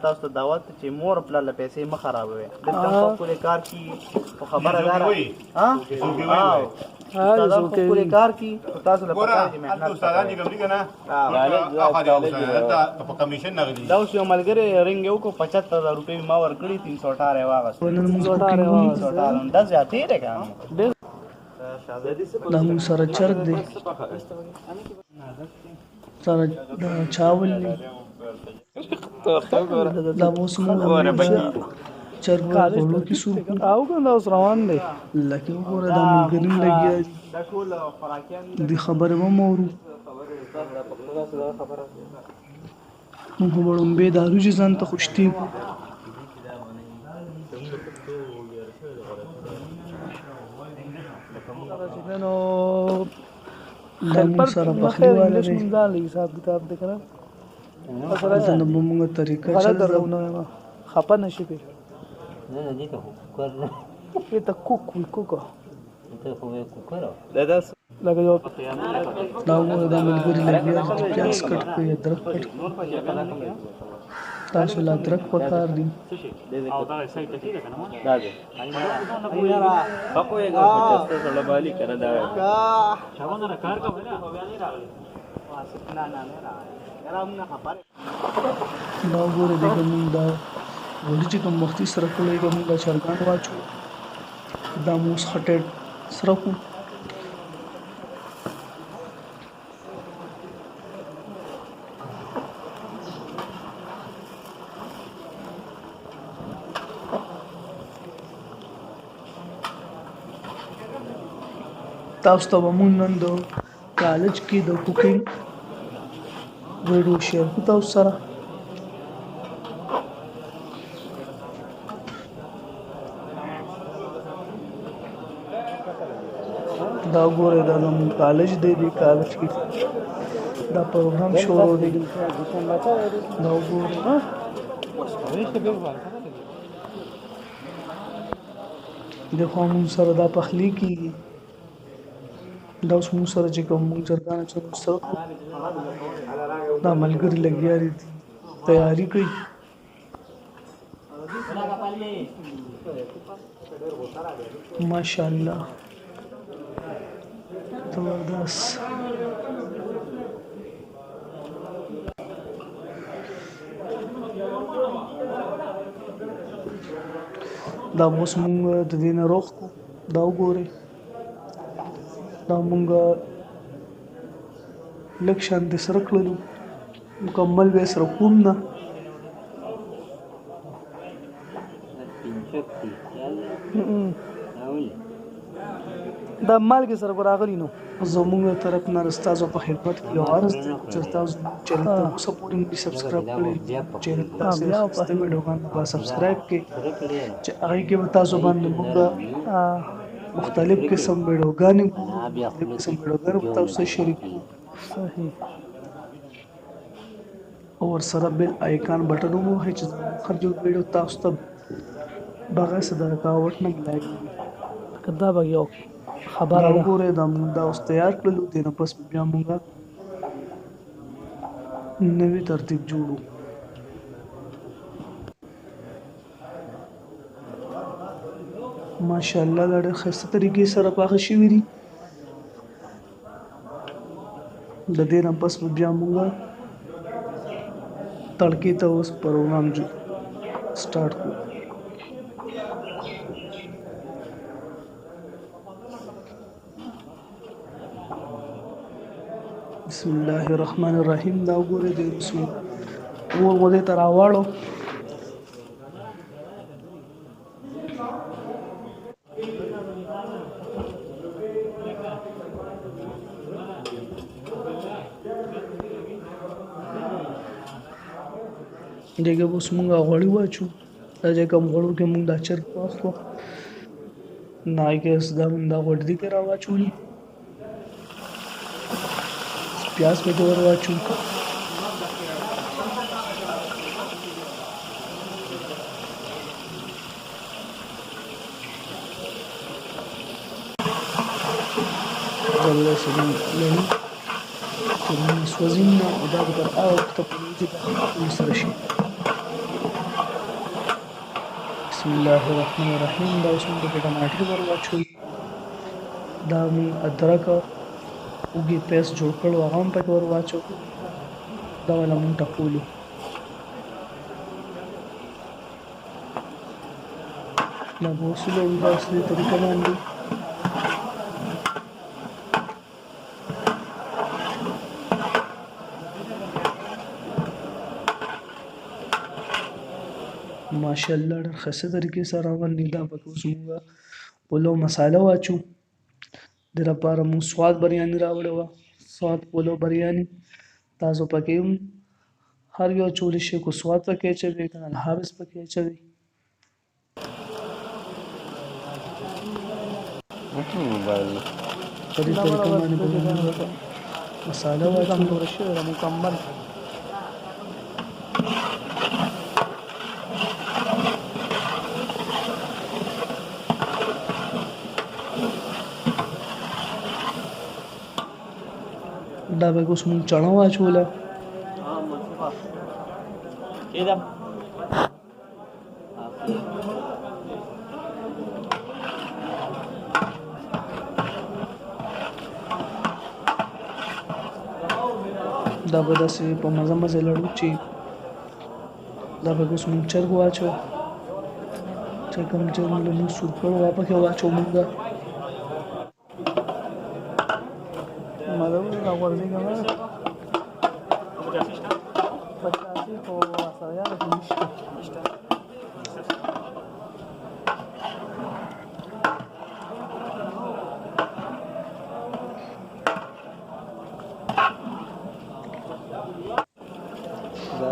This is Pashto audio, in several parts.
تاسو ته دعوت چې مور پلار له پیسې مه خرابوي دلته په پورې کار کی خو خبره دار استادان په پورې کار کی تاسو له پکار دي محنت استادان دي کوم دي کنه په کمیشن نه غلي دا اوس یو ملګری رنګ یو کو 75000 روپۍ ما ورکړي 318 واغس 318 دا زیاتې ده کنه دا موږ سره چرګ دی سره چاول دی دا اوس موږ چرګ ورکړو کې سو او کنه اوس روان دی لکه وګوره دا ملګری لګیا دا ټول خوراکيان دي خبره و مورو موږ وړم به دارو چې ځان ته خوشتي نو خلپر سره پخلی والا دی ځان لګي حساب کتاب دې کنه مثلا د موږ طریقه غلط چل درونه خپه نشي په نه دې ته کوکر نه ته کوکو ته خو کوکر دا لکه یو دا وګوره دا ملګری لګیا چې پیاز کټ کوي ادرک کټ تاسو لا ادرک پکار دي او دا سایت ته ده کنه دا ده پکو یې ګټه سره بالی کنه دا چاونه را کار کا ولا نه راغلی نه راغلی نه خبره دا وګوره د کوم دا ولې چې کوم وختي سره کولای کوم دا چرګان واچو دا موس خټه سره کو تاسو ته مونږ نن د کالج کې د کوکینګ ویډیو شیر کوو تاسو سره دا ګوره دا زموږ کالج دی د کالج کې دا پروګرام شروع دی دا وګوره د قانون سره دا پخلی کیږي دا اوس موږ سره چې کوم موږ چرګان چې سره دا ملګری لګیا دي تیاری کوي ماشاءالله زبردست دا اوس موږ د دې نه روغ کو دا وګورئ دا مونږ لږ شان د سره کړلو مکمل به سره کوم نه دا مالګه سره راغلی نو زموږ طرف نه استاد په خدمت کې یو عرض دی چې تاسو چینل ته سپورټینګ دي سبسکرایب کړئ چینل تاسو د ویډیوګانو په سبسکرایب کې چې هغه کې تاسو باندې موږ مختلف قسم ویډیوګانې مختلف قسم ویډیوګانې تاسو شریک صحیح او سره بل آیکن بٹن وو چې هر جو ویډیو تاسو ته بغیر څه د رکاوټ نه لګي کدا به یو خبره وګوره دا اوس تیار کړلو دي نو پس بیا موږ نوې ترتیب جوړو ماشاءالله دا ډېر ښایسته طریقې سره پاخه شوي دي د دې نه پس بیا موږ تړکې ته اوس پروګرام سٹارټ کړو بسم الله الرحمن الرحیم دا وګوره د رسول ورته تر اواړو دغه اوس مونږه غوړی واچو دا چې کوم غوړو کې مونږ د چرګ واخلو نای کې دا مونږ دا غوړ دي کې را واچولي پیاز په دور واچو الله سبحانه وتعالى سوزينا ودا بتر او كتب نيجي سره شي بسم الله الرحمن الرحیم. دا اوس موږ پکې ټماټر ور واچوو. دا موږ ادرک وږي پیسټ جوړ کړو هغه هم پکې ور واچوو. دا والا موږ ټکولو. دا به وسولوو دا اصلي طریقه باندې. ماشاءالله ډېر ښه طریقې سره باندې دا پکې اوس موږ پلو مساله واچو. د لپاره موږ سواد بریاني راوړې وه. سواد پلو بریاني تاسو پکې هم هر یو اچولی شئ. کو سواد پکې اچوئ که نه حافظ پکې اچوئ. په دې طریقه باندې به موږ مساله واچو. مکمل دا به اوس موږ چڼه واچوله. دا به داسې په مزه مزه لړو چې دا به اوس موږ چرګ واچو. چې کوم چرګ موږ سور کړو هغه پکې واچو موږ. مدو دا ورځي کنه 85 خو سره یاره کې نشته.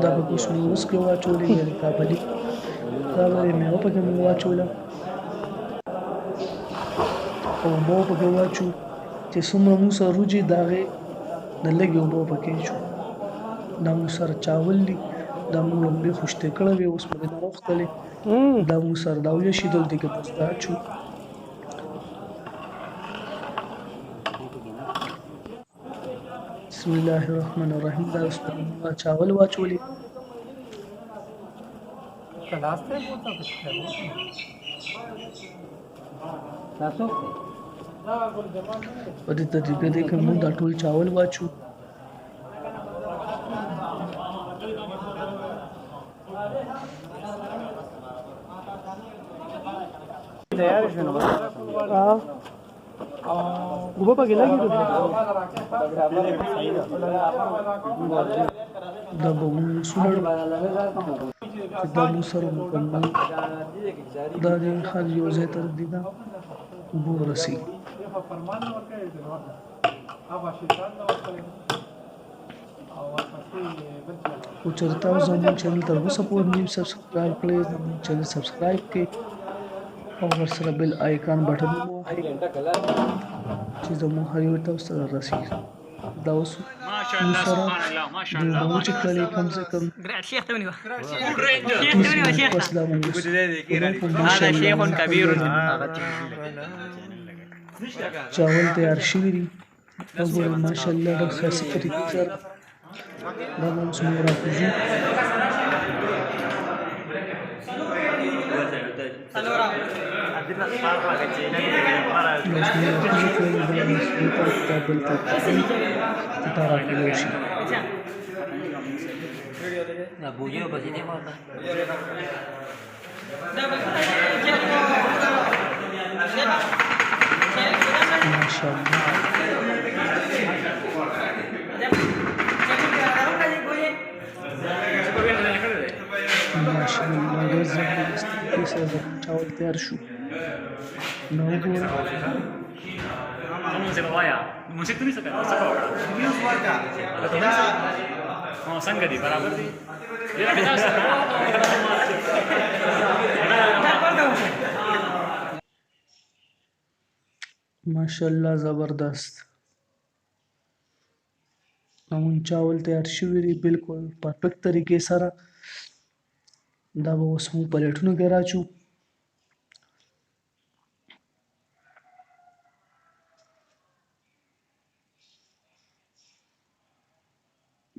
دا به اوس موږ اوس کې واچولې یعنې کابلي دا به یې میوه پکې موږ واچوله. اوبه پکې واچو چې څومره موږ سره روجي د هغې نه لږې اوبه پکې اچو. دا موږ سره چاول دي. دا موږ لومړی خوشتې کړی وې اوس پکې نه راوختلې. دا موږ سره دا ویشېدل دي که بس دا اچو. بسم الله الرحمن الرحیم. دا اوس پکې موږ چاول واچولې. په دې طریقه دی که موږ دا ټول چاول واچو. تیار شو نو اوبه پکې لګي ته دا به موږ سولړو چې دا موږ سره مکمل دا د هر یو ځای تر دې دا اوبه ورسېږي. خو چېرې تاسو زموږ چینل تر اوسه پورې نه یو سبسکرایب کړی زموږ چینل سبسکرایب کړئ او ورسره بیل آیکان بټن ووهئ چې زموږ هر یو تاسو ته رسېږي. دا اوس موږ سره د اوبو چې کړلې کم سے کم 30 منټ پس دا موږ چاول تیار شوي دي. وګورئ ماشاءالله ډېر ښایسته طریقې سره دا به اوس موږ راکوزو. ماشاءالله ډېر زبردست طریقې سره زموږ چاول تیار شو. نو وګوره musik tuh bisa kan? Sekolah. Oh, sangga di barabar di. Ya biasa. ماشاءالله زبردست. زموږ چاول تیار شوي دي بالکل پرفیکټ طریقې سره. دا به اوس موږ پلیټونو کې راچو.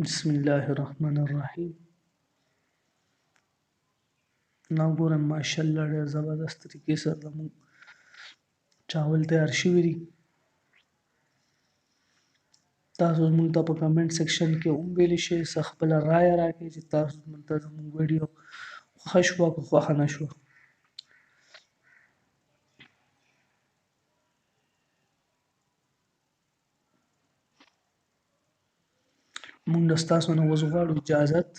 بسم الله الرحمن الرحیم. نو ګورم ماشاءالله ډېر زبردست طریقې سره زموږ چاول تیار شوي دي تاسو زموږ ته په کمنټ سیکشن کې هم ویلی شئ څه خپله رایه راکړئ چې تاسو ته زموږ ویډیو خوښه شوه که خوښه نه شوه مونږ له ستاسو نه اوس غواړو اجازت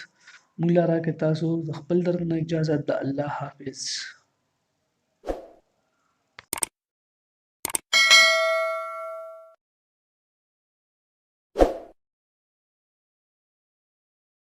مونږ له راکړئ تاسو د خپل طرف نه اجازت د الله حافظ